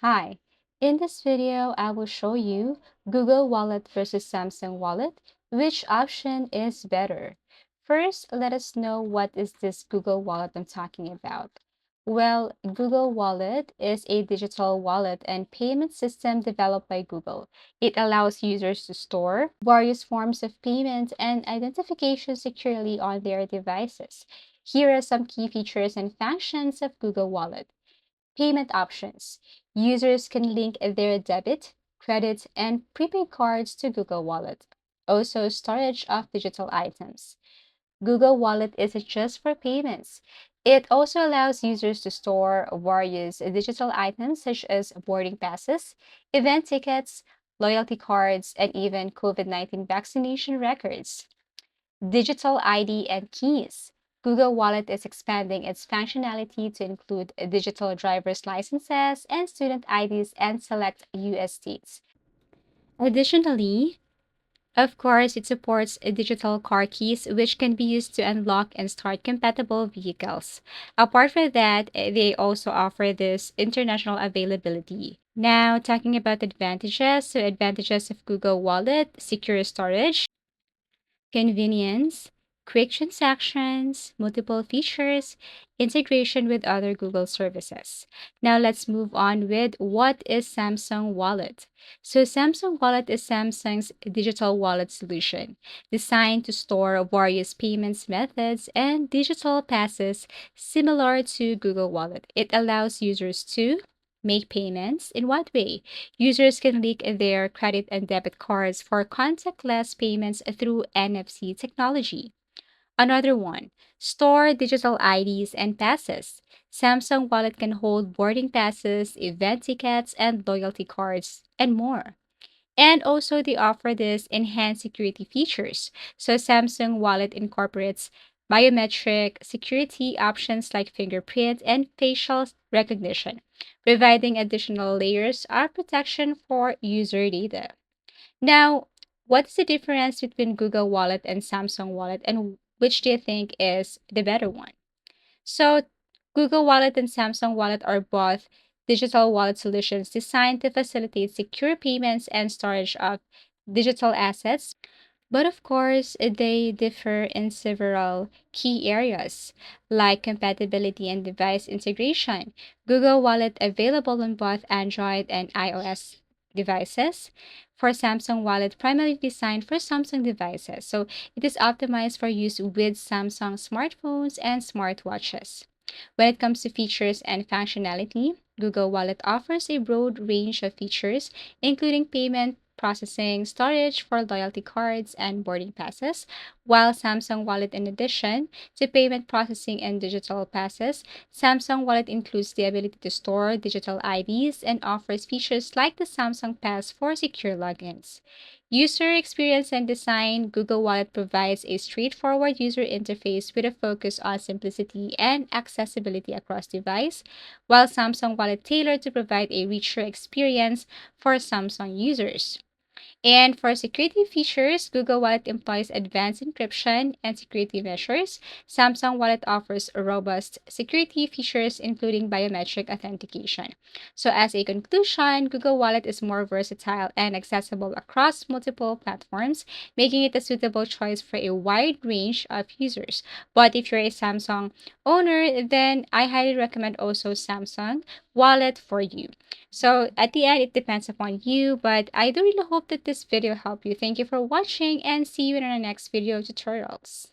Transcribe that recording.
Hi, in this video, I will show you Google Wallet versus Samsung Wallet. Which option is better? First, let us know what is this Google Wallet I'm talking about. Well, Google Wallet is a digital wallet and payment system developed by Google. It allows users to store various forms of payment and identification securely on their devices. Here are some key features and functions of Google Wallet. Payment options. Users can link their debit, credit, and prepaid cards to Google Wallet. Also, storage of digital items. Google Wallet isn't just for payments. It also allows users to store various digital items such as boarding passes, event tickets, loyalty cards, and even COVID-19 vaccination records. Digital ID and keys. Google Wallet is expanding its functionality to include digital driver's licenses and student IDs and select US states. Additionally, of course, it supports digital car keys, which can be used to unlock and start compatible vehicles. Apart from that, they also offer this international availability. Now, talking about advantages. So, advantages of Google Wallet: secure storage, convenience, quick transactions, multiple features, integration with other Google services. Now let's move on with what is Samsung Wallet. So Samsung Wallet is Samsung's digital wallet solution designed to store various payments methods and digital passes similar to Google Wallet. It allows users to make payments. In what way? Users can link their credit and debit cards for contactless payments through NFC technology. Another one, store digital IDs and passes. Samsung Wallet can hold boarding passes, event tickets, and loyalty cards, and more. And also, they offer this enhanced security features. So, Samsung Wallet incorporates biometric security options like fingerprint and facial recognition, providing additional layers of protection for user data. Now, what is the difference between Google Wallet and Samsung Wallet, and which do you think is the better one? So, Google Wallet and Samsung Wallet are both digital wallet solutions designed to facilitate secure payments and storage of digital assets. But of course, they differ in several key areas like compatibility and device integration. Google Wallet available on both Android and iOS devices. For Samsung Wallet, primarily designed for Samsung devices. So it is optimized for use with Samsung smartphones and smartwatches. When it comes to features and functionality, Google Wallet offers a broad range of features, including payment processing, storage for loyalty cards, and boarding passes, while Samsung Wallet, in addition to payment processing and digital passes, Samsung Wallet includes the ability to store digital IDs and offers features like the Samsung Pass for secure logins. User experience and design. Google Wallet provides a straightforward user interface with a focus on simplicity and accessibility across device, while Samsung Wallet tailored to provide a richer experience for Samsung users. And for security features, Google Wallet employs advanced encryption and security measures. Samsung Wallet offers robust security features, including biometric authentication. So, as a conclusion, Google Wallet is more versatile and accessible across multiple platforms, making it a suitable choice for a wide range of users. But if you're a Samsung owner, then I highly recommend also Samsung Wallet for you. So at the end, it depends upon you, but I do really hope that this video helped you. Thank you for watching and see you in our next video tutorials.